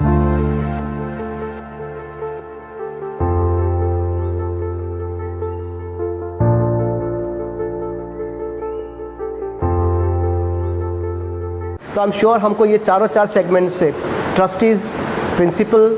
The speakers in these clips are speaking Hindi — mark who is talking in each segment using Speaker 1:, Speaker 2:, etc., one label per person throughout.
Speaker 1: तो आई एम श्योर हमको ये चार सेगमेंट से trustees, principal,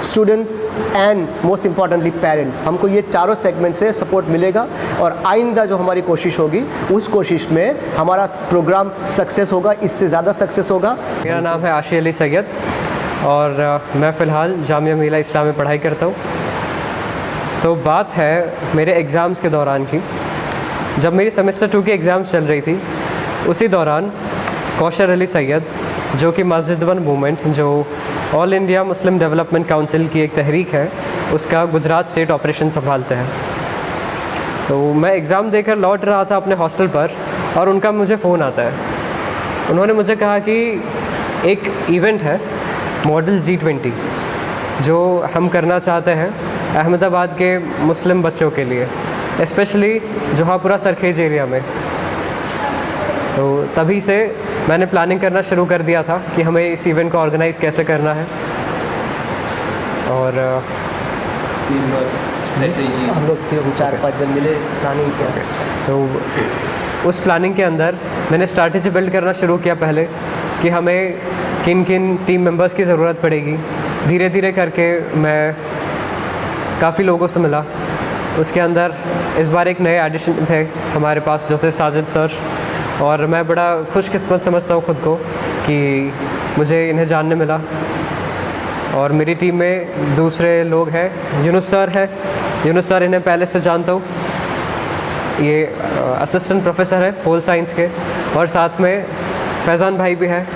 Speaker 1: students and most importantly parents, हमको ये चारों सेगमेंट से सपोर्ट मिलेगा और आइंदा जो हमारी कोशिश होगी उस कोशिश में हमारा प्रोग्राम सक्सेस होगा, इससे ज़्यादा सक्सेस होगा।
Speaker 2: मेरा नाम है आशी अली सैयद और मैं फ़िलहाल जामिया मिल्ला इस्लाम में पढ़ाई करता हूँ। तो बात है मेरे एग्ज़ाम्स के दौरान की। जब मेरी सेमेस्टर 2 की एग्ज़ाम्स चल रही थी उसी दौरान कौशर अली सैयद, जो कि मस्जिद वन मूवमेंट, जो all India Muslim development council की एक तहरीक है, उसका गुजरात स्टेट ऑपरेशन संभालते हैं। तो मैं एग्ज़ाम देकर लौट रहा था अपने हॉस्टल पर और उनका मुझे फ़ोन आता है। उन्होंने मुझे कहा कि एक इवेंट है मॉडल G20 जो हम करना चाहते हैं अहमदाबाद के मुस्लिम बच्चों के लिए, स्पेशली जौहापुरा सरखेज एरिया में। तो तभी से मैंने प्लानिंग करना शुरू कर दिया था कि हमें इस इवेंट को ऑर्गेनाइज़ कैसे करना है। और
Speaker 1: हम लोग थे, 4-5 जन मिले, प्लानिंग किया।
Speaker 2: तो उस प्लानिंग के अंदर मैंने स्ट्रैटेजी बिल्ड करना शुरू किया पहले कि हमें किन किन टीम मेंबर्स की ज़रूरत पड़ेगी। धीरे धीरे करके मैं काफ़ी लोगों से मिला। उसके अंदर इस बार एक नए एडिशन थे हमारे पास जो थे साजिद सर, और मैं बड़ा खुशकिस्मत समझता हूँ ख़ुद को कि मुझे इन्हें जानने मिला। और मेरी टीम में दूसरे लोग हैं, यूनुस सर है, यूनुस सर इन्हें पहले से जानता हूँ, ये असिस्टेंट प्रोफेसर है पोल साइंस के। और साथ में फैज़ान भाई भी है,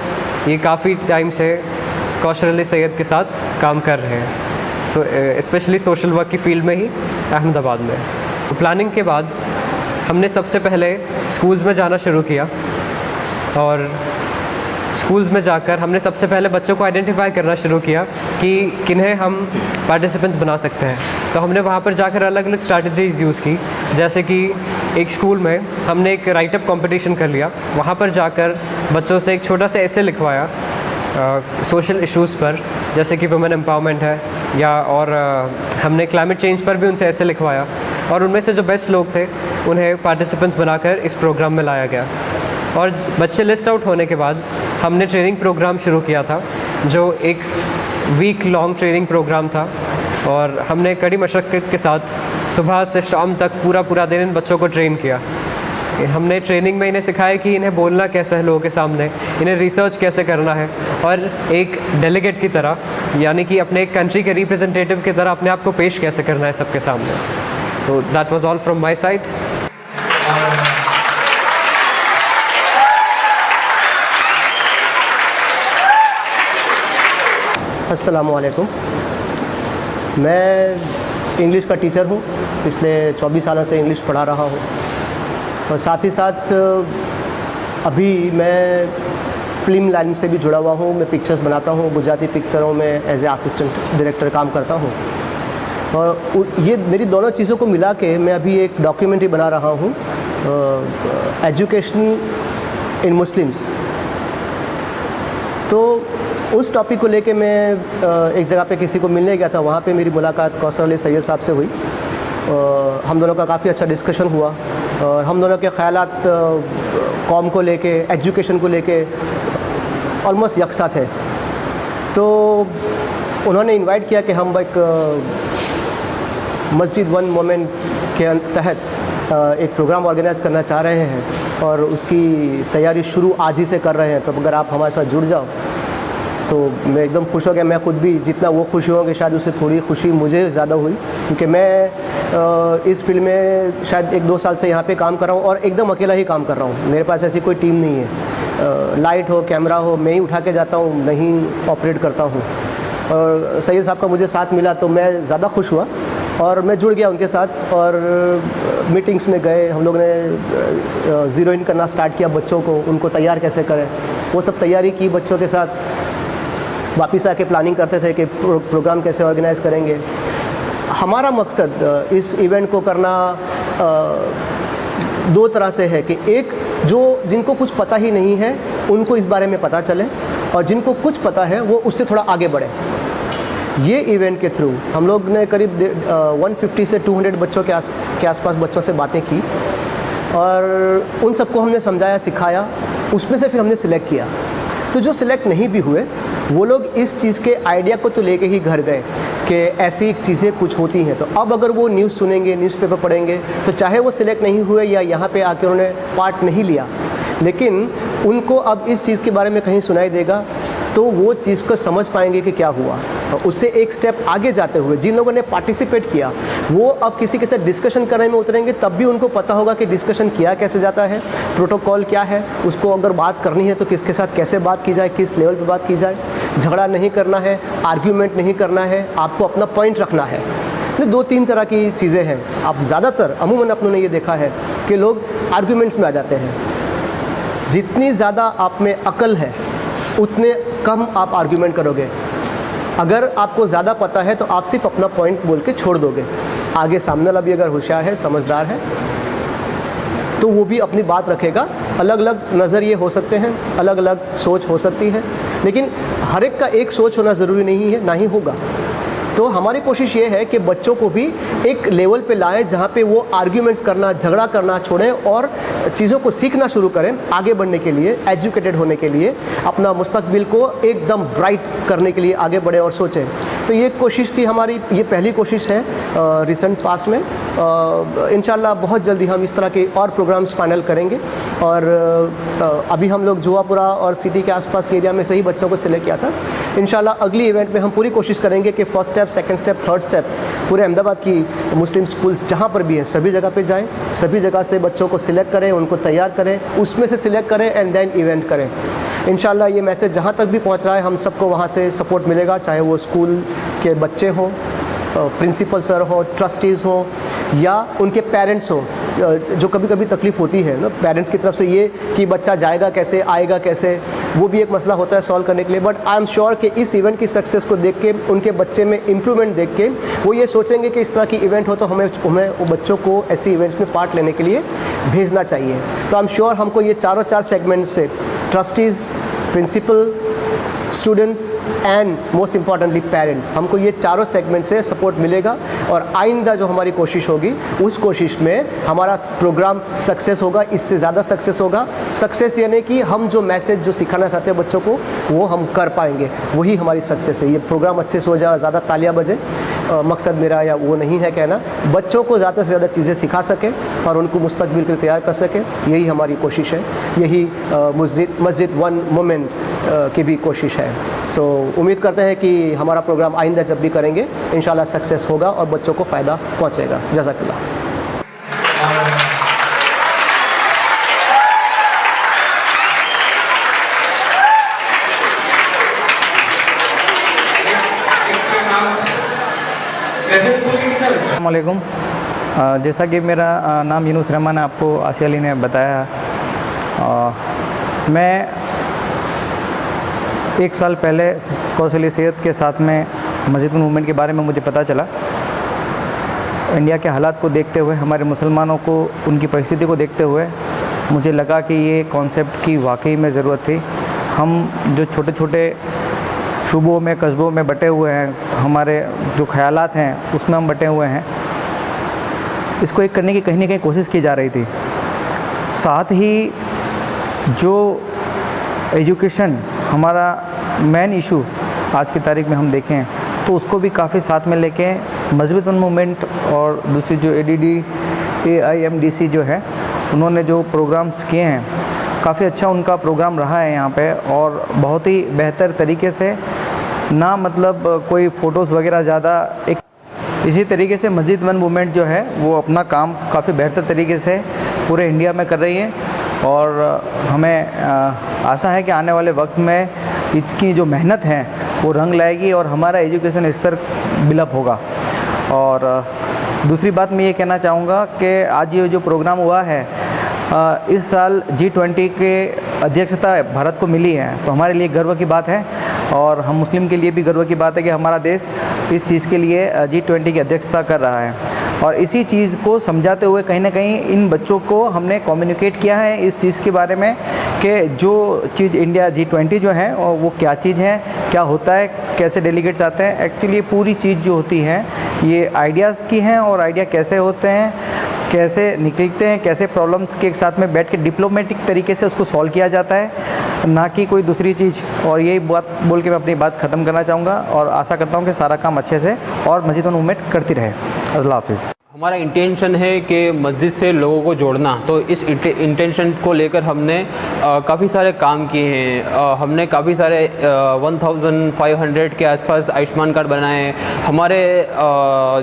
Speaker 2: ये काफ़ी टाइम से कौशर अली सैयद के साथ काम कर रहे हैं, स्पेशली सोशल वर्क की फील्ड में ही अहमदाबाद में। तो प्लानिंग के बाद हमने सबसे पहले स्कूल्स में जाना शुरू किया और स्कूल्स में जाकर हमने सबसे पहले बच्चों को आइडेंटिफाई करना शुरू किया कि किन्हें हम पार्टिसिपेंट्स बना सकते हैं। तो हमने वहाँ पर जाकर अलग अलग स्ट्रैटेजीज़ यूज़ की। जैसे कि एक स्कूल में हमने एक राइटअप कंपटीशन कर लिया, वहाँ पर जाकर बच्चों से एक छोटा सा ऐसे लिखवाया सोशल इश्यूज़ पर, जैसे कि वुमेन एम्पावरमेंट है, या और हमने क्लाइमेट चेंज पर भी उनसे ऐसे लिखवाया। और उनमें से जो बेस्ट लोग थे उन्हें पार्टिसिपेंट्स बनाकर इस प्रोग्राम में लाया गया। और बच्चे लिस्ट आउट होने के बाद हमने ट्रेनिंग प्रोग्राम शुरू किया था, जो एक वीक लॉन्ग ट्रेनिंग प्रोग्राम था। और हमने कड़ी मशक्क़त के साथ सुबह से शाम तक पूरा दिन इन बच्चों को ट्रेन किया। हमने ट्रेनिंग में इन्हें सिखाया कि इन्हें बोलना कैसे है लोगों के सामने, इन्हें रिसर्च कैसे करना है, और एक डेलीगेट की तरह, यानी कि अपने एक कंट्री के रिप्रेजेंटेटिव की तरह अपने आप को पेश कैसे करना है सबके सामने। तो that was all from my side.
Speaker 1: अस्सलामु अलैकुम। मैं इंग्लिश का टीचर हूँ, पिछले 24 सालों से इंग्लिश पढ़ा रहा हूँ। और साथ ही साथ अभी मैं फ़िल्म लाइन से भी जुड़ा हुआ हूँ। मैं पिक्चर्स बनाता हूँ, गुजराती पिक्चरों में एज ए असिस्टेंट डायरेक्टर काम करता हूँ। और ये मेरी दोनों चीज़ों को मिला के मैं अभी एक डॉक्यूमेंट्री बना रहा हूँ, एजुकेशन इन मुस्लिम्स। तो उस टॉपिक को लेके मैं एक जगह पे किसी को मिलने गया था, वहाँ पे मेरी मुलाकात कौशर अली सैयद साहब से हुई। हम दोनों का काफ़ी अच्छा डिस्कशन हुआ और हम दोनों के ख़यालात कौम को लेके, एजुकेशन को लेके ऑलमोस्ट यकसा थे। तो उन्होंने इनवाइट किया कि हम एक मस्जिद वन मोमेंट के तहत एक प्रोग्राम ऑर्गेनाइज़ करना चाह रहे हैं और उसकी तैयारी शुरू आज ही से कर रहे हैं। तो अगर आप हमारे साथ जुड़ जाओ तो मैं एकदम खुश हो गया। मैं ख़ुद भी जितना वो खुश होंगे शायद उससे थोड़ी खुशी मुझे ज़्यादा हुई, क्योंकि मैं इस फील्ड में शायद 1-2 साल से यहाँ पे काम कर रहा हूँ और एकदम अकेला ही काम कर रहा हूँ। मेरे पास ऐसी कोई टीम नहीं है, लाइट हो कैमरा हो मैं ही उठा के जाता हूँ, मैं ही ऑपरेट करता हूँ। और सैयद साहब का मुझे साथ मिला तो मैं ज़्यादा खुश हुआ और मैं जुड़ गया उनके साथ। और मीटिंग्स में गए, हम लोग ने ज़ीरो इन करना स्टार्ट किया बच्चों को, उनको तैयार कैसे करें, वो सब तैयारी की बच्चों के साथ। वापस आके प्लानिंग करते थे कि प्रोग्राम कैसे ऑर्गेनाइज़ करेंगे। हमारा मकसद इस इवेंट को करना 2 तरह से है कि एक जो जिनको कुछ पता ही नहीं है उनको इस बारे में पता चले, और जिनको कुछ पता है वो उससे थोड़ा आगे बढ़े। ये इवेंट के थ्रू हम लोग ने करीब 150 से 200 बच्चों के आसपास बच्चों से बातें की और उन सबको हमने समझाया, सिखाया, उसमें से फिर हमने सिलेक्ट किया। तो जो सिलेक्ट नहीं भी हुए वो लोग इस चीज़ के आइडिया को तो लेके ही घर गए कि ऐसी चीज़ें कुछ होती हैं। तो अब अगर वो न्यूज़ सुनेंगे, न्यूज़पेपर पढ़ेंगे, तो चाहे वो सिलेक्ट नहीं हुए या यहाँ पे आके उन्होंने पार्ट नहीं लिया, लेकिन उनको अब इस चीज़ के बारे में कहीं सुनाई देगा तो वो चीज़ को समझ पाएंगे कि क्या हुआ। और उससे एक स्टेप आगे जाते हुए जिन लोगों ने पार्टिसिपेट किया वो अब किसी के साथ डिस्कशन करने में उतरेंगे, तब भी उनको पता होगा कि डिस्कशन किया कैसे जाता है, प्रोटोकॉल क्या है, उसको अगर बात करनी है तो किसके साथ कैसे बात की जाए, किस लेवल पे बात की जाए। झगड़ा नहीं करना है, आर्ग्यूमेंट नहीं करना है, आपको अपना पॉइंट रखना है। ये 2-3 तरह की चीज़ें हैं। आप ज़्यादातर अमूमन अपनों ने ये देखा है कि लोग आर्ग्यूमेंट्स में आ जाते हैं। जितनी ज़्यादा आप में अकल है उतने कम आप आर्ग्यूमेंट करोगे। अगर आपको ज़्यादा पता है तो आप सिर्फ अपना पॉइंट बोल के छोड़ दोगे। आगे सामने वाला भी अगर होशियार है, समझदार है, तो वो भी अपनी बात रखेगा। अलग अलग नज़रिए हो सकते हैं, अलग अलग सोच हो सकती है, लेकिन हर एक का एक सोच होना ज़रूरी नहीं है, ना ही होगा। तो हमारी कोशिश ये है कि बच्चों को भी एक लेवल पे लाएं जहाँ पे वो आर्ग्यूमेंट्स करना, झगड़ा करना छोड़ें और चीज़ों को सीखना शुरू करें, आगे बढ़ने के लिए, एजुकेटेड होने के लिए, अपना मुस्तकबिल को एकदम ब्राइट करने के लिए आगे बढ़े और सोचें। तो ये कोशिश थी हमारी, ये पहली कोशिश है रिसेंट पास्ट में। इंशाल्लाह बहुत जल्दी हम इस तरह के और प्रोग्राम्स फाइनल करेंगे। और अभी हम लोग जुआपुरा और सिटी के आसपास के एरिया में से ही बच्चों को सिलेक्ट किया था। इंशाल्लाह अगली इवेंट में हम पूरी कोशिश करेंगे कि first step, second step, third step पूरे अहमदाबाद की मुस्लिम स्कूल्स जहाँ पर भी हैं सभी जगह पे जाएं, सभी जगह से बच्चों को सिलेक्ट करें, उनको तैयार करें, उसमें से सिलेक्ट करें एंड देन इवेंट करें। इंशाल्लाह ये मैसेज जहाँ तक भी पहुँच रहा है हम सबको वहाँ से सपोर्ट मिलेगा, चाहे वो स्कूल के बच्चे हों, प्रिंसिपल सर हो, ट्रस्टीज़ हो या उनके पेरेंट्स हो। जो कभी कभी तकलीफ़ होती है ना पेरेंट्स की तरफ से ये कि बच्चा जाएगा कैसे, आएगा कैसे, वो भी एक मसला होता है सॉल्व करने के लिए। बट आई एम श्योर कि इस इवेंट की सक्सेस को देख के, उनके बच्चे में इम्प्रूवमेंट देख के वो ये सोचेंगे कि इस तरह की इवेंट हो तो हमें वो बच्चों को ऐसी इवेंट्स में पार्ट लेने के लिए भेजना चाहिए। तो आई एम श्योर हमको ये चार सेगमेंट से trustees, principal, students and most importantly parents, हमको ये चारों सेगमेंट से सपोर्ट मिलेगा। और आइंदा जो हमारी कोशिश होगी उस कोशिश में हमारा प्रोग्राम सक्सेस होगा, इससे ज़्यादा सक्सेस होगा। सक्सेस यानी कि हम जो मैसेज जो सिखाना चाहते हैं बच्चों को वो हम कर पाएंगे, वही हमारी सक्सेस है। ये प्रोग्राम अच्छे से हो जाए, ज़्यादा तालियां बजे, मकसद मेरा या वो नहीं है कहना, बच्चों को ज़्यादा से ज़्यादा चीज़ें सिखा सकें और उनको मुस्तकबिल के लिए तैयार कर सकें, यही हमारी कोशिश है। यही मस्जिद वन मोमेंट की भी कोशिश है। सो उम्मीद करते हैं कि हमारा प्रोग्राम आइंदा जब भी करेंगे इंशाल्लाह सक्सेस होगा और बच्चों को फ़ायदा पहुंचेगा। जज़ाकल्लाह।
Speaker 3: अस्सलामुअलैकुम। जैसा कि मेरा नाम यूनुस रहमान है, आपको आसिया अली ने बताया। मैं 1 साल पहले कौशल सेहत के साथ में मस्जिद मूवमेंट के बारे में मुझे पता चला। इंडिया के हालात को देखते हुए, हमारे मुसलमानों को उनकी परिस्थिति को देखते हुए मुझे लगा कि ये कॉन्सेप्ट की वाकई में ज़रूरत थी। हम जो छोटे छोटे सूबों में, कस्बों में बटे हुए हैं, हमारे जो ख़यालात हैं उसमें हम बटे हुए हैं, इसको एक करने की कहीं ना कहीं कोशिश की जा रही थी। साथ ही जो एजुकेशन हमारा मेन इशू आज की तारीख में हम देखें तो उसको भी काफ़ी साथ में लेके मस्जिद मूवमेंट और दूसरी जो AIMDC जो है उन्होंने जो प्रोग्राम्स किए हैं, काफ़ी अच्छा उनका प्रोग्राम रहा है यहाँ पे और बहुत ही बेहतर तरीके से, ना मतलब कोई फ़ोटोज़ वगैरह ज़्यादा, एक इसी तरीके से मस्जिद वन मूवमेंट जो है वो अपना काम काफ़ी बेहतर तरीके से पूरे इंडिया में कर रही है। और हमें आशा है कि आने वाले वक्त में इसकी जो मेहनत है वो रंग लाएगी और हमारा एजुकेशन स्तर बिल्डअप होगा। और दूसरी बात मैं ये कहना चाहूँगा कि आज ये जो प्रोग्राम हुआ है, इस साल G20 के अध्यक्षता भारत को मिली है, तो हमारे लिए गर्व की बात है और हम मुस्लिम के लिए भी गर्व की बात है कि हमारा देश इस चीज़ के लिए G20 की अध्यक्षता कर रहा है। और इसी चीज़ को समझाते हुए कहीं ना कहीं इन बच्चों को हमने कम्युनिकेट किया है इस चीज़ के बारे में कि जो चीज़ इंडिया G20 जो है और वो क्या चीज़ है, क्या होता है, कैसे डेलीगेट्स आते हैं। एक्चुअली ये पूरी चीज़ जो होती है ये आइडियाज़ की हैं, और आइडिया कैसे होते हैं, कैसे निकलते हैं, कैसे प्रॉब्लम्स के साथ में बैठ के डिप्लोमेटिक तरीके से उसको सॉल्व किया जाता है, ना कि कोई दूसरी चीज़। और यही बात बोल के मैं अपनी बात ख़त्म करना चाहूँगा और आशा करता हूँ कि सारा काम अच्छे से और मस्जिद मूवमेंट करती रहे। अल्लाह हाफिज़।
Speaker 4: हमारा इंटेंशन है कि मस्जिद से लोगों को जोड़ना, तो इस इंटेंशन को लेकर हमने काफ़ी सारे काम किए हैं। हमने काफ़ी सारे 1500 के आसपास आयुष्मान कार्ड बनाए हैं। हमारे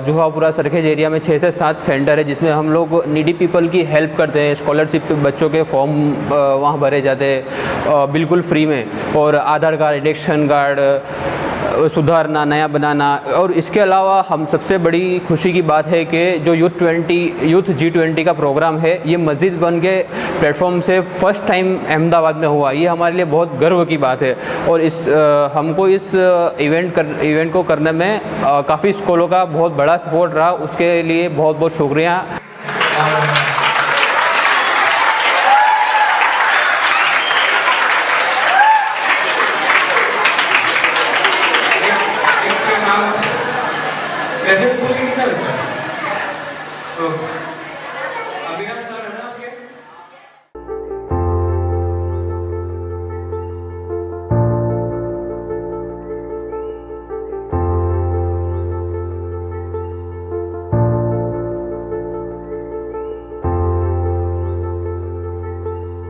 Speaker 4: जुहापुरा सरखेज एरिया में 6 से 7 सेंटर है जिसमें हम लोग नीडी पीपल की हेल्प करते हैं। स्कॉलरशिप बच्चों के फॉर्म वहाँ भरे जाते हैं बिल्कुल फ्री में, और आधार कार्ड, इलेक्शन कार्ड सुधारना, नया बनाना। और इसके अलावा हम सबसे बड़ी खुशी की बात है कि जो यूथ G20 का प्रोग्राम है ये मस्जिद बन के प्लेटफॉर्म से फर्स्ट टाइम अहमदाबाद में हुआ। ये हमारे लिए बहुत गर्व की बात है, और हमको इस इवेंट को करने में काफ़ी स्कूलों का बहुत बड़ा सपोर्ट रहा। उसके लिए बहुत बहुत शुक्रिया।
Speaker 5: कैसे स्कूल की कितना लगता है? तो